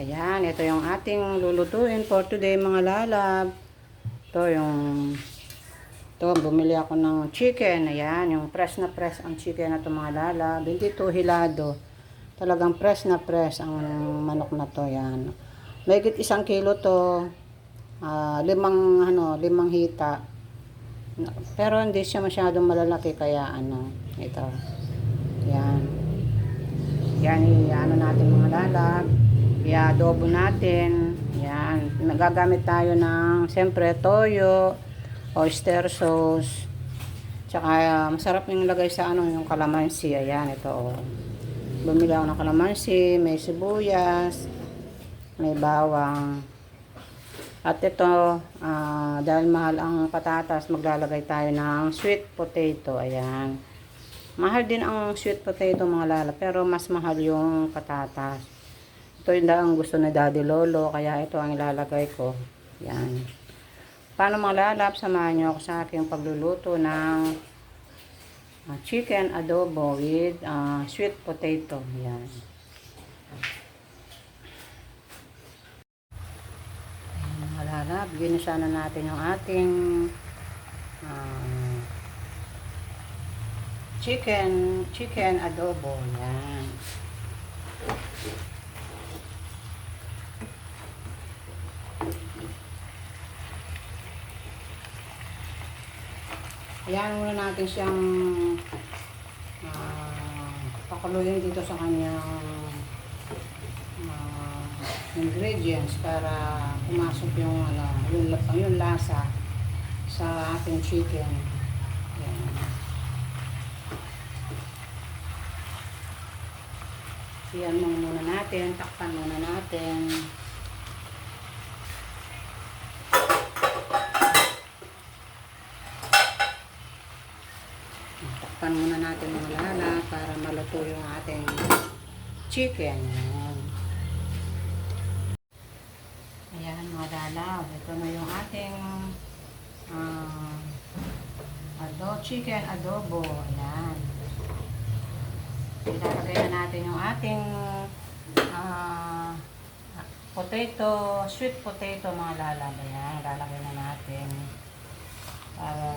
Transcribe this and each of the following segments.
Ayan, ito yung ating lulutuin for today mga lalab. Bumili ako ng chicken. Ayan, yung fresh na fresh ang chicken na ito mga lalab. Hindi ito hilado. Talagang fresh na fresh ang manok na to. Ayan. Mahigit 1 kilo to. Limang hita. Pero hindi siya masyadong malalaki kaya ito. Ayan. Yan, natin mga lalab. I-adobo natin. Yan. Nagagamit tayo ng, siyempre, toyo, oyster sauce. Tsaka, masarap yung lagay sa yung kalamansi. Ayan, ito, oh. Bumili ako ng kalamansi, may sibuyas, may bawang. At ito, dahil mahal ang patatas, maglalagay tayo ng sweet potato. Ayan. Mahal din ang sweet potato mga lala, pero mas mahal yung patatas. Ito yung ang gusto ni Daddy Lolo, kaya ito ang ilalagay ko. Yan. Paano mga lalap, samahan nyo ako sa aking pagluluto ng chicken adobo with sweet potato. Yan. Ayan mga lalap, ginisa na natin yung ating chicken adobo. Yan. Ayan muna natin siyang pakuluin dito sa kanyang ingredients para pumasok yung lasa sa ating chicken. Ayan. Ayan muna natin, takpan muna natin. Takpan muna natin mga lala para maluto yung ating chicken. Ayan mga lala, ito na yung ating chicken adobo. Ayan. Ilalagay na natin yung ating sweet potato mga lala. Ayan, ilalagay na natin para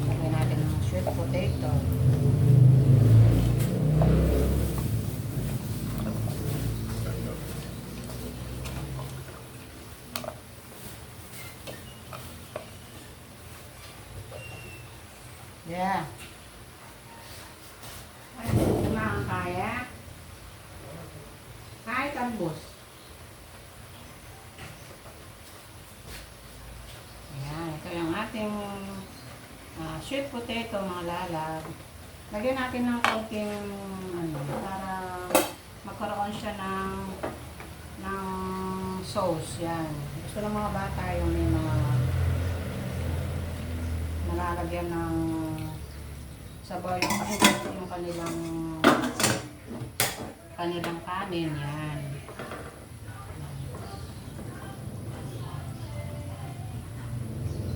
lagay natin ng sweet potato. Yeah. Ay, naman kaya. Kahit ang bus. Ayan, ito yung ating sweet potato mga lalab. Lagyan natin ng konting para magkaroon siya ng sauce. Yan. Gusto ng mga bata yung may mga nalalagyan ng sabaw yung kanilang kanin. Yan.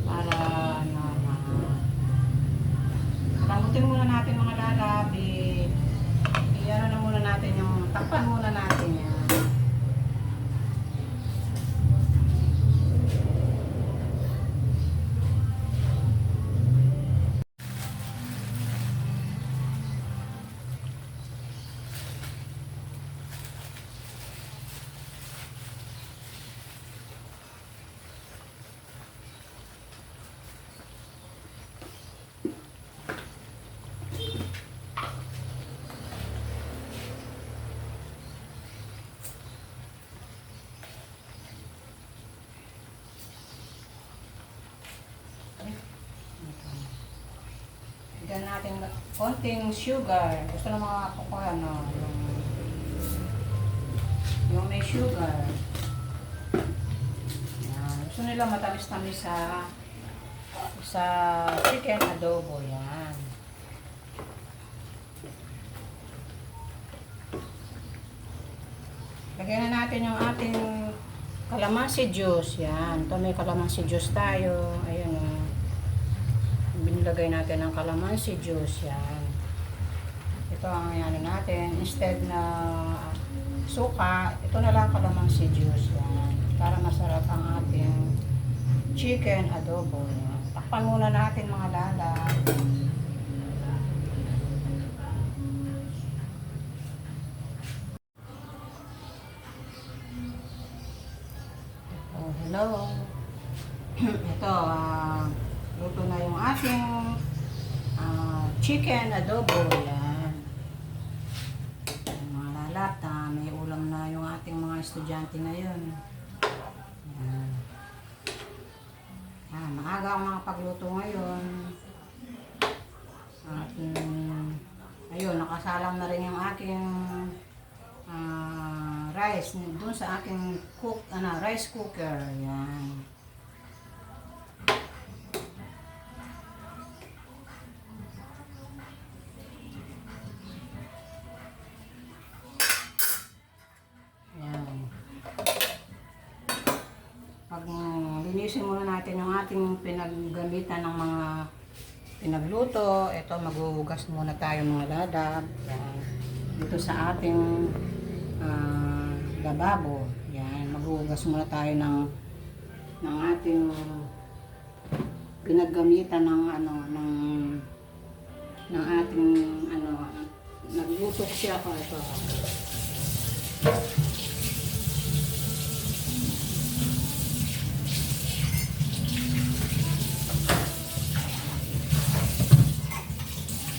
Para lambutin muna natin mga lalab. I-ano na muna natin yung takpan muna natin yan. Bigyan natin konting sugar. Gusto ng mga kukuha, yung may sugar. Yan. Gusto nila matamis-tamis sa chicken adobo. Yan. Lagyan na natin yung ating kalamansi juice. Yan. Ito may kalamansi juice tayo. Ayun o. Binilagay natin ang kalamansi juice. Yan. ito ang ano natin. Instead na suka, ito na lang kalamansi juice. Yan. Para masarap ang ating chicken adobo. Yan. Takpan muna natin mga lala. Oh, hello. Ito, luto na yung ating chicken adobo. Yan. Mga lalat, may ulam na yung ating mga estudyante ngayon. Yan. Yan, maaga ang mga pagluto ngayon. At ayun, nakasalang na rin yung aking rice doon sa aking rice cooker. Yan. Yan. Pag linisin muna natin yung ating pinaggamitan ng mga pinagluto, ito maghuhugas muna tayo mga ladab. Yan. Dito sa ating lababo. Yan, maghuhugas muna tayo ng ating pinaggamitan ng ng ating nagluto kasi ako ito.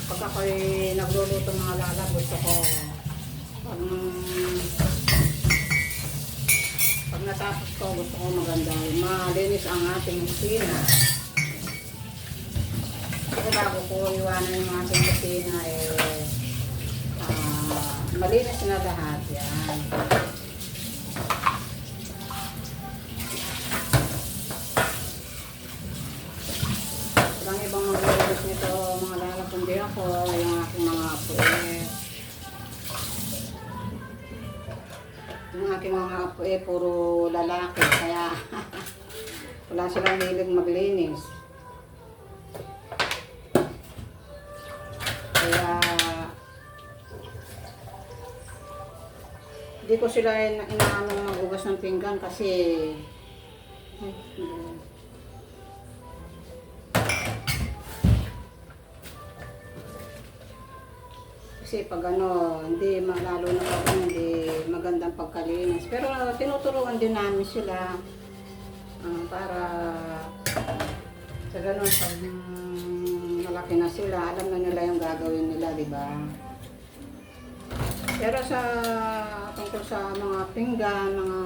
Pag ako'y nagluluto ng alala, gusto ko pag natapos ko, gusto ko maganda. Malinis ang ating kusina. Kasi bago ko iwanan yung ating kusina, malinis na lahat. Yan. Walang ibang maglilinis nito, mga lalapundi ako, yung aking mga apoy. Yung aking mga apo puro lalaki, kaya wala silang hilig maglinis. Kaya hindi ko sila inaanong mag-ugas ng pinggan kasi pag hindi lalo na pag hindi magandang pagkalinis. Pero tinuturuan din namin sila para sa ganun pag malaki na sila, alam na nila yung gagawin nila, di ba? Pero tungkol sa mga pinggan, mga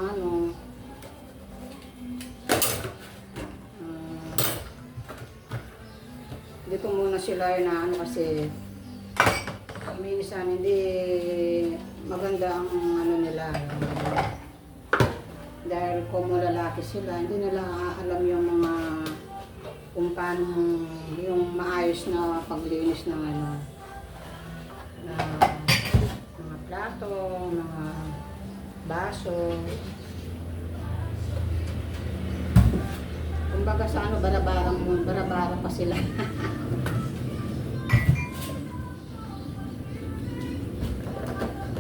hindi ko muna sila kasi minsan hindi maganda ang nila. Dahil kung lalaki sila, hindi nila alam yung mga kung paano yung maayos na paglinis ng mga plato, mga baso. Kumbaga sa barabarang pa sila.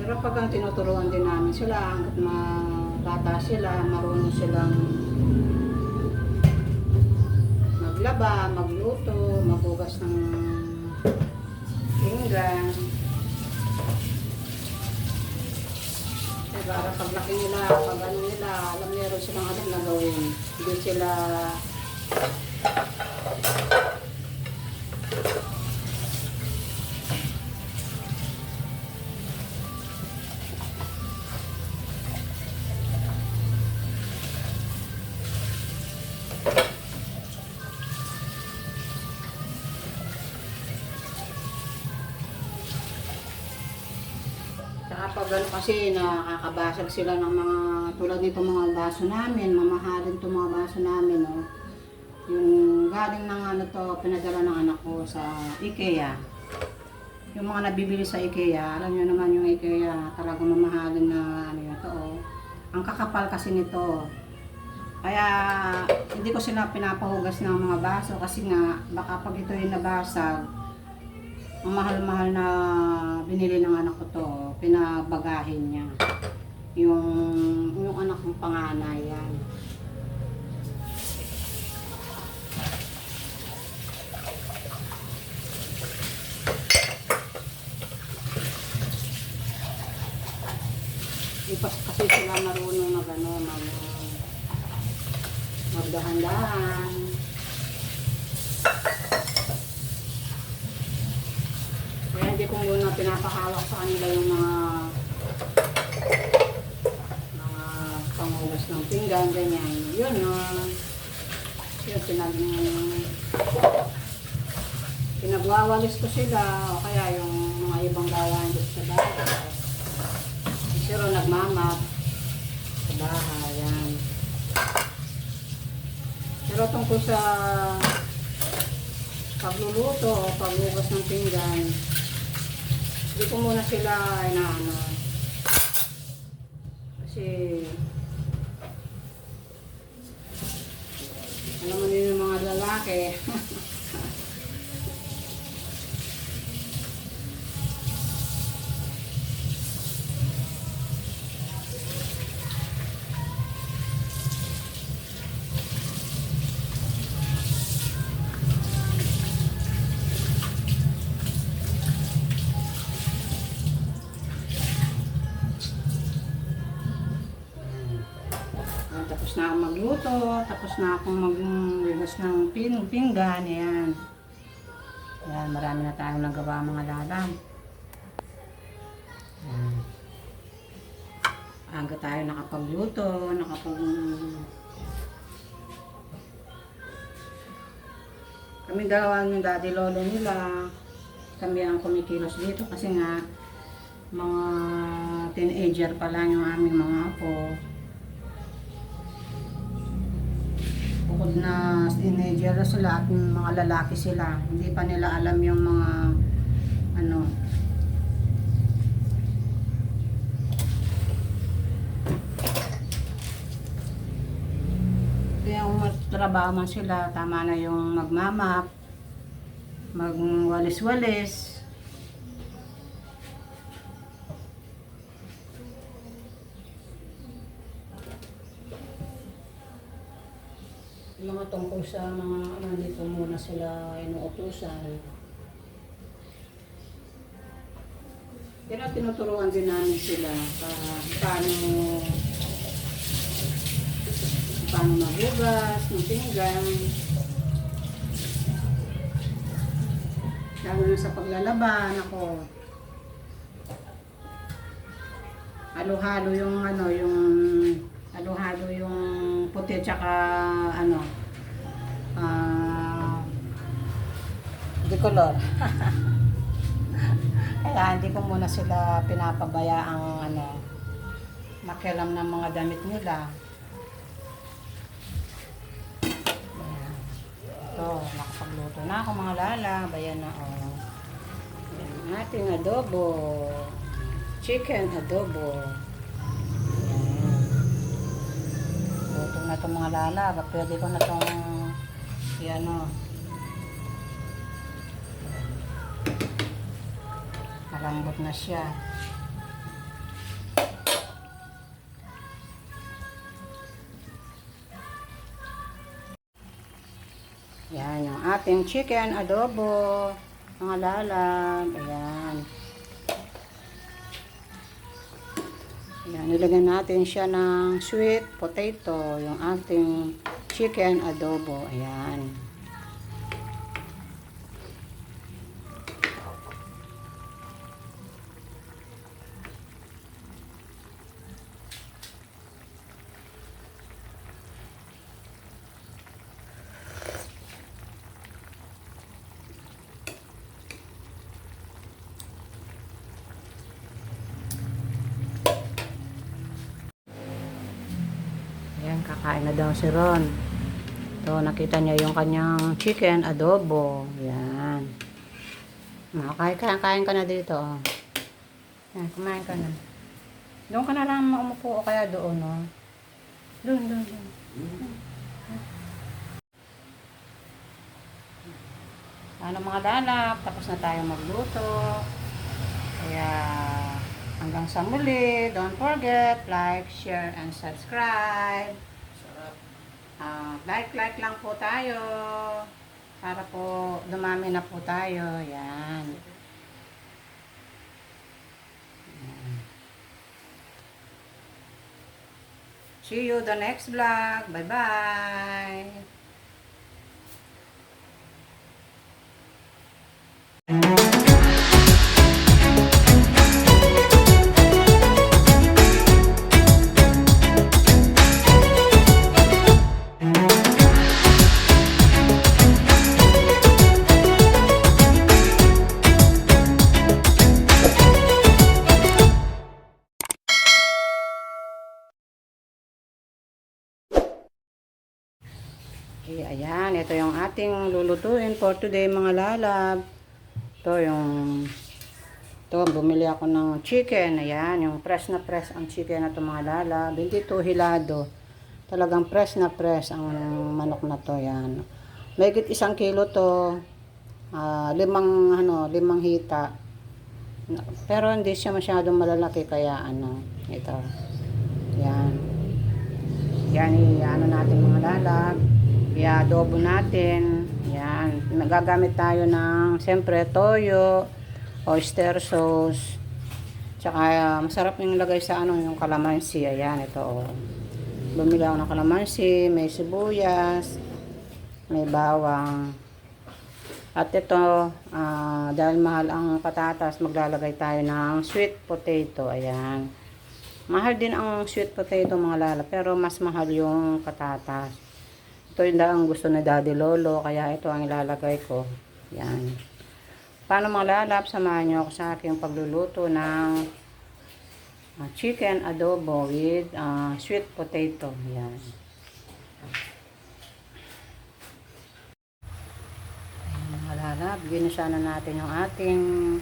Pero pag ang tinuturuan din namin sila, hanggat bata sila, marunong silang maglaba, magluto, maghugas ng pinggan. Para paglaki nila, pag nila, meron silang alam na gawin. Hindi sila pag kasi nakakabasag sila ng mga tulad nito mga baso namin, mamahalin itong mga baso namin, no? Yung galing ng pinadala ng anak ko sa IKEA. Yung mga nabibili sa IKEA, alam nyo naman yung IKEA, talagang mamahalin na ito, oh. Ang kakapal kasi nito. Kaya hindi ko sila pinapahugas ng mga baso kasi nga baka pag ito yung nabasag, ang mahal-mahal na binili ng anak ko to, pinabagahin niya. Yung anak kong panganay yan. Ipas kasi sila marunong na gano'n, magdahan-dahan. Kaya hindi ko muna pinapahawak sa kanila yung mga pangulas ng pinggan, ganyan. Yun, pinagwawalis ko sila, o kaya yung mga ibang gawain dito sa bahay. Pero nagmamap sa bahay, yan. Pero tungkol sa pagluluto o paghugas ng pinggan, hindi ko muna sila inaano. Kasi alam mo din yung mga lalaki. Tapos na akong magluto, tapos na akong maghugas ng pinggan, yan. Yan, marami na tayong nagawa mga lalang. Yan. Aga tayo nakapagluto, kami daw yung daddy lolo nila, kami ang kumikilos dito kasi nga mga teenager pa lang yung aming mga apo. Bukod na teenager sila at mga lalaki sila, hindi pa nila alam yung mga kaya kung magtrabaho man sila, tama na yung magmamap, magwalis-walis. Mga tungkol sa mga dito muna sila inuutusan. Pero tinuturuan din namin sila paano maghugas ng pinggan. Lalo na sa paglalaban ako. Halo-halo yung halo-halo yung puti tsaka decolor. Kaya hindi ko muna sila pinapabayaang makialam ng mga damit nila. Ayan. Ito, nakapagluto na ako mga lala. Bayan na Ayan, ating adobo. Chicken adobo. Ayan. Luto na itong mga lala. Pwede ko na itong malambot na siya. Yan yung ating chicken adobo, mga lalag. Ayan. Ayan, nilagyan natin siya ng sweet potato, yung ating chicken adobo. Ayan. Ayan, kakain na daw si Ron. So, nakita niya yung kanyang chicken adobo. Ayan. Kain ka na dito. Ayan, kumain ka na. Doon ka na lang umupo o kaya doon, no? Doon. Mga lalap, tapos na tayo magluto. Kaya hanggang sa muli, don't forget, like, share, and subscribe. Like lang po tayo para po dumami na po tayo. Yan. See you the next vlog. Bye-bye. Okay, ayan, ito yung ating lulutuin for today mga lalab. Bumili ako ng chicken. Ayan, yung fresh na fresh ang chicken na ito mga lalab. Hindi ito hilado. Talagang fresh na fresh ang manok na to. Yan. Mahigit 1 kilo to. Limang hita. Pero hindi siya masyadong malalaki kaya ito. Yan. Yan, natin mga lalab. I-adobo natin. Yan. Magagamit tayo ng, siyempre, toyo, oyster sauce. Tsaka, masarap yung lagay sa yung kalamansi. Ayan, ito. Bumili ako ng kalamansi, may sibuyas, may bawang. At ito, dahil mahal ang patatas, maglalagay tayo ng sweet potato. Ayan. Mahal din ang sweet potato mga lala, pero mas mahal yung patatas. Ito yung ang gusto ni Daddy Lolo, kaya ito ang ilalagay ko. Yan. Paano mga lalap, samahan nyo ako sa aking pagluluto ng chicken adobo with sweet potato. Yan. Ayan mga lalap, ginisa na natin yung ating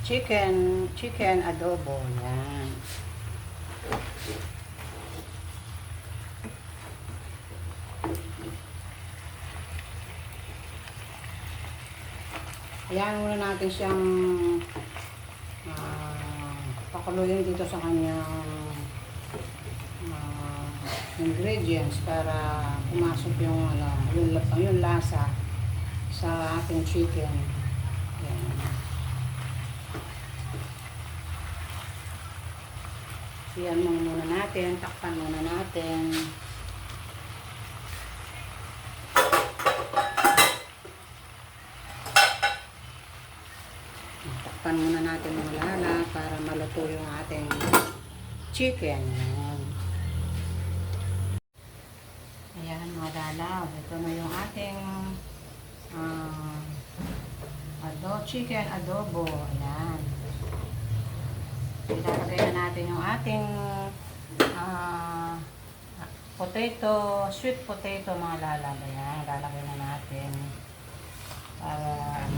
chicken adobo. Yan. Ayan muna natin siyang pakuluin dito sa kanyang ingredients para pumasok yung lasa sa ating chicken. Ayan. Siyan muna natin, takpan muna natin. Takpan muna natin mga lala para maluto yung ating chicken. Ayan mga lala, ito na yung ating chicken adobo. Ayan. Ilalagay na natin yung ating sweet potato mga lala. Ayan, ilalagay na natin para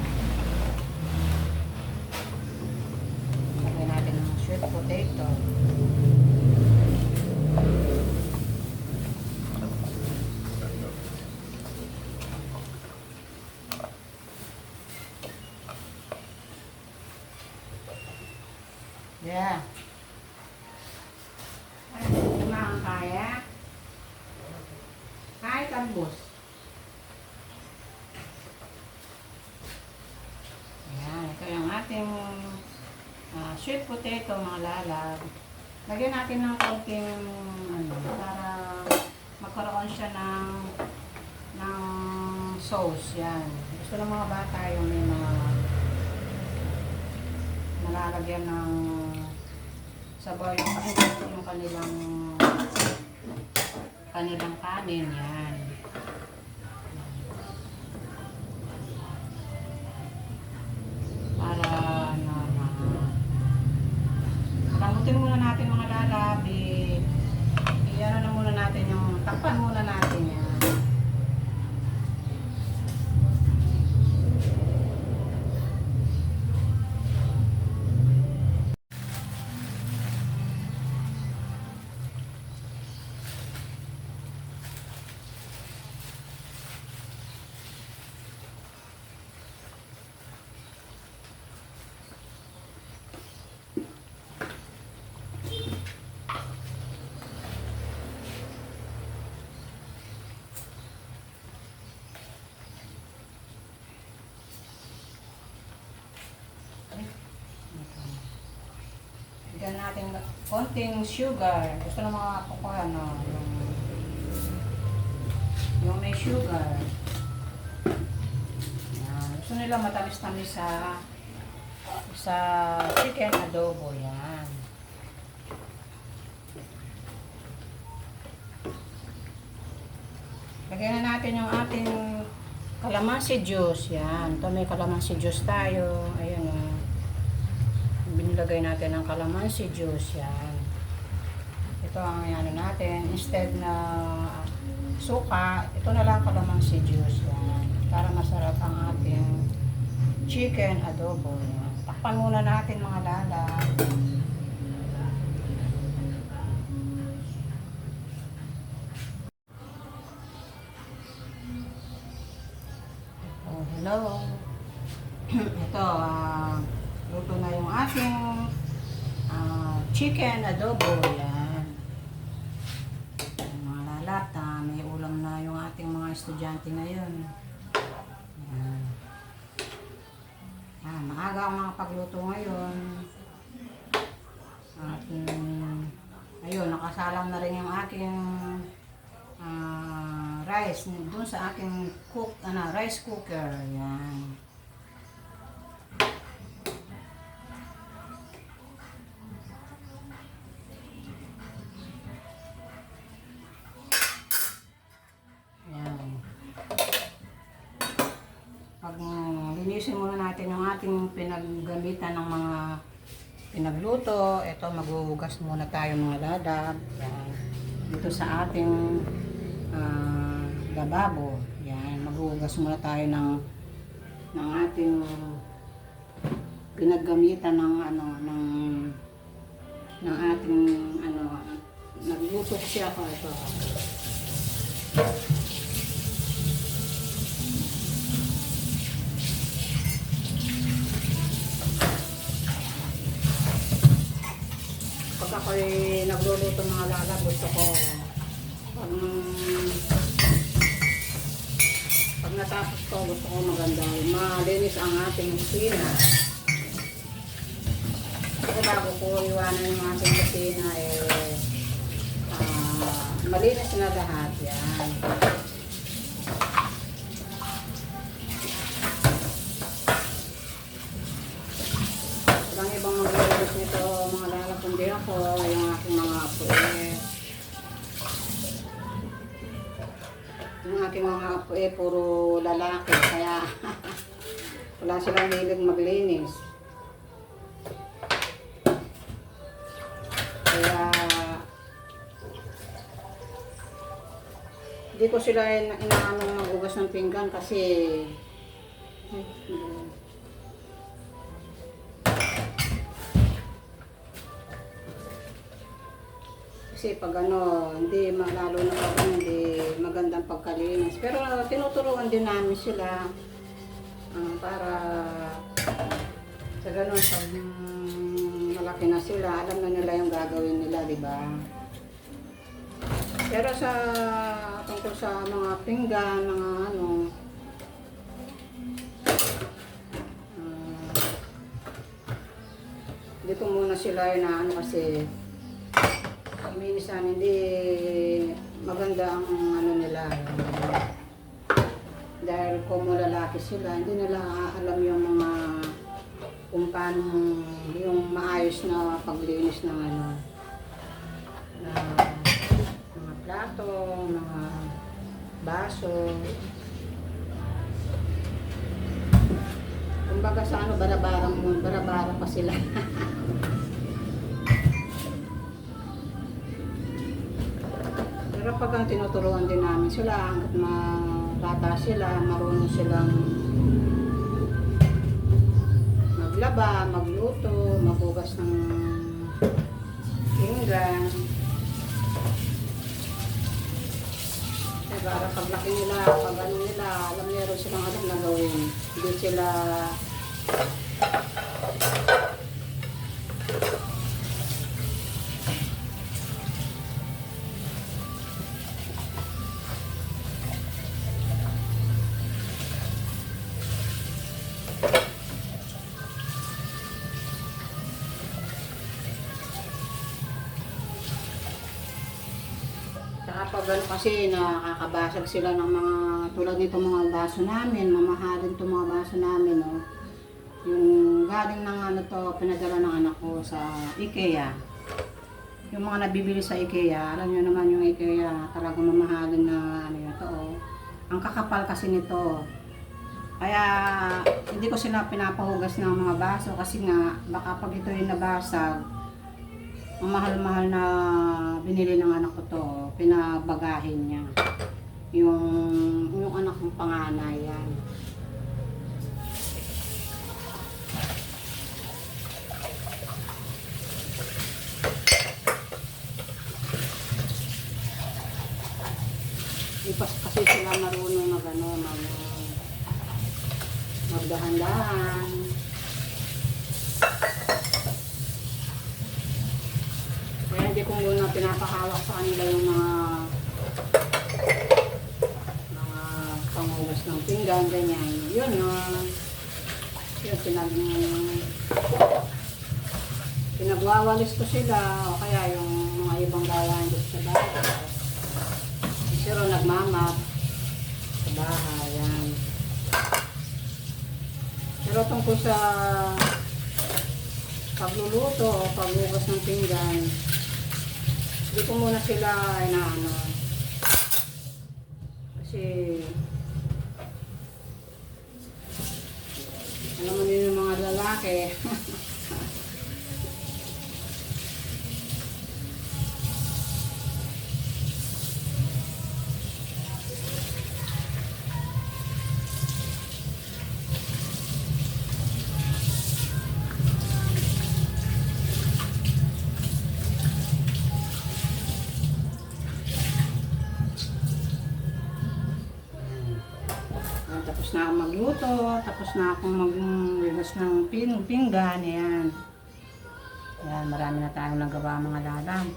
lagay natin ng sweet potato. Yeah. Ano ang kaya? Kahit talbos. Ayan, ito yung ating sweet potato mga lalab. Lagyan natin ng konting para magkaroon siya ng sauce. Yan. Gusto ng mga bata yung may mga nalalagyan ng sabaw yung kanilang kanin. Yan. Para lambutin muna natin mga lalab. I-ano na muna natin yung takpan muna natin yan. natin konting sugar. Gusto ng mga apo ko, ano, yung may sugar. Yan. Gusto nila matamis-tamis sa chicken adobo. Yan. Lagyan na natin yung ating kalamansi juice. Yan. Ito may kalamansi juice tayo. Ayan o. Binilagay natin ang kalamansi juice. Yan. Ito ang ano natin. Instead na suka, ito na lang kalamansi juice. Yan. Para masarap ang ating chicken adobo. Yan. Takpan muna natin mga lala. Oh, hello. Ito, luto na yung ating chicken adobo. Yan. Mga lalat, may ulam na yung ating mga estudyante ngayon. Yan. Yan, maaga ang mga pagluto ngayon. At ayun, nakasalang na rin yung aking rice dun sa aking rice cooker. Yan. Linisin muna natin yung ating pinaggamitan ng mga pinagluto. Ito, maghuhugas muna tayo mga ladab. Yan. Dito sa ating lababo. Yan, maghuhugas muna tayo ng ating pinaggamitan ng ating nagluto siya ko ito. Pag ako'y nagluluto mga lala, gusto ko pag natapos ko, gusto ko maganda, malinis ang ating kusina. Kasi bago ko iwanan yung ating kusina, malinis na lahat. Yan. Walang ibang maglilinis nito mga lala, kundi ako, yung aking mga apo. Yung aking mga apo puro lalaki, kaya wala silang hilig maglinis. Kaya hindi ko sila inaano mag-ugas ng pinggan kasi pag hindi lalo na pag hindi magandang pagkalinis. Pero tinuturuan din namin sila para sa ganun, pag malaki na sila, alam na nila yung gagawin nila, di ba? Pero tungkol sa mga pinggan, mga hindi ko muna sila kasi minsan hindi maganda ang nila. Dahil kung lalaki sila, hindi nila alam yung mga kung paano yung maayos na paglinis ng mga plato, mga baso. Kumbaga sa barabara pa sila. Pero pag ang tinuturuan din namin sila, hanggat bata sila, marunong silang maglaba, magluto, maghugas ng pinggan. Para paglaki nila, alam meron silang alam na gawin. Hindi sila Saka pag ano kasi nakakabasag sila ng mga tulad nito mga baso namin, mamahalin itong mga baso namin, no. Yung galing ng ano to, pinadala ng anak ko sa IKEA. Yung mga nabibili sa IKEA, alam nyo naman yung IKEA, talagang mamahalin na ano yun to, oh. Ang kakapal kasi nito. Kaya hindi ko sila pinapahugas ng mga baso kasi nga baka pag ito yung nabasag, ang mahal-mahal na binili ng anak ko to, pinabagahin niya. Yung anak kong panganay yan. Di pa kasi sila marunong magdahan-dahan. Kaya hindi ko muna pinapahawak sa kanila yung mga panghugas ng pinggan, ganyan. Yun, yun pinagwawalis ko sila, o kaya yung mga ibang gawain dito sa bahay. Pero nagmamap sa bahay, yan. Pero tungkol sa pagluluto o paghugas ng pinggan, hindi ko muna sila inaano. Kasi alam mo din yung mga lalaki. Tapos na akong magluto, tapos na akong maghugas ng pinggan, ayan. Ayan, marami na tayong nagawa mga lalang.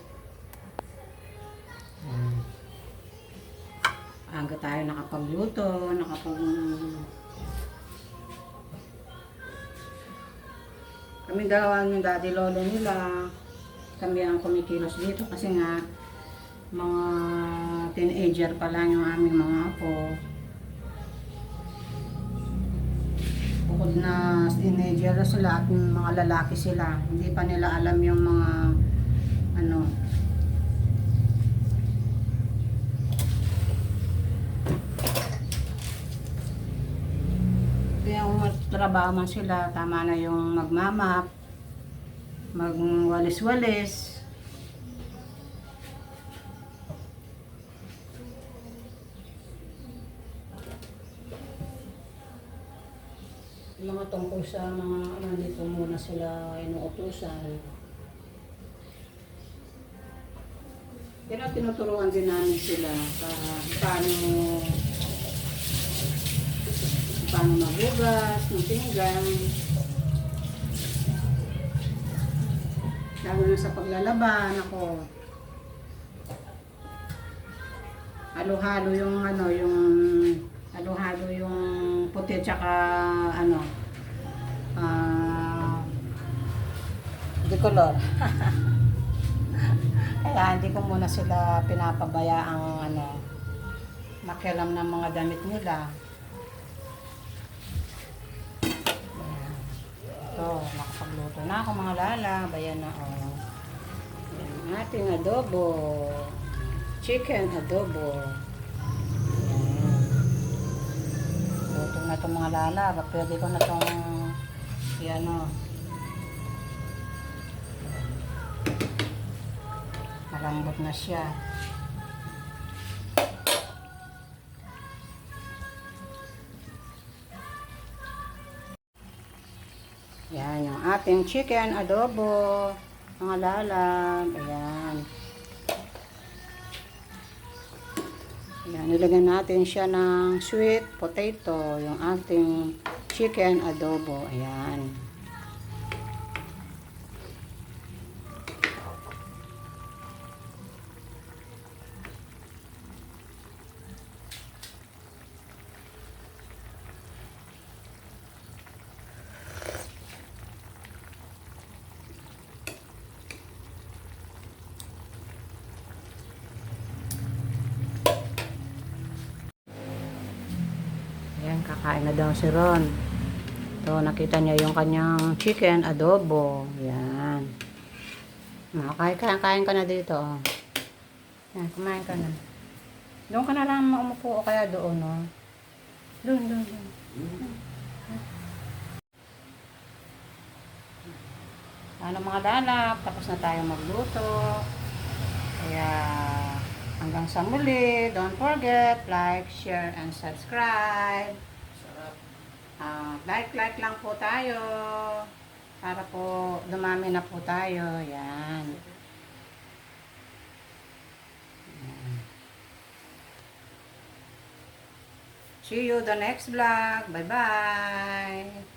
Ayan. Aga tayo nakapagluto, kami dalawa yung daddy lolo nila, kami ang kumikilos dito kasi nga mga teenager pa lang yung aming mga apo. Bukod na teenager sila at mga lalaki sila, hindi pa nila alam yung mga ano, kaya kung magtrabaho man sila, tama na yung magmamap, magwalis-walis. Mga tungkol sa mga nandito muna sila inuutusan. Pero tinuturuan din namin sila paano magugas ng pinggan. Lalo na sa paglalaban ako. Halo-halo yung halo-halo yung puti tsaka di color. Kaya hindi ko muna sila pinapabayaang makialam ng mga damit nila. So, nakapagluto na ako mga lala. Bayan na yung ating adobo. Chicken adobo. Luto na itong mga lala. Pwede ko na itong malambot na siya. Yan yung ating chicken adobo. Mga lala. Ayan. Ayan, nilagyan natin siya ng sweet potato, yung ating chicken adobo. Ayan. Kain na daw si Ron. So, nakita niya yung kanyang chicken adobo. Yan. Kain ka na dito. Oh. Yan, kumain ka na. Doon ka na lang umupo o kaya doon, no? Doon. Ano mga lalap, tapos na tayo magluto. Kaya, hanggang sa muli, don't forget, like, share, and subscribe. Like lang po tayo. Para po, dumami na po tayo. Yan. See you the next vlog. Bye-bye.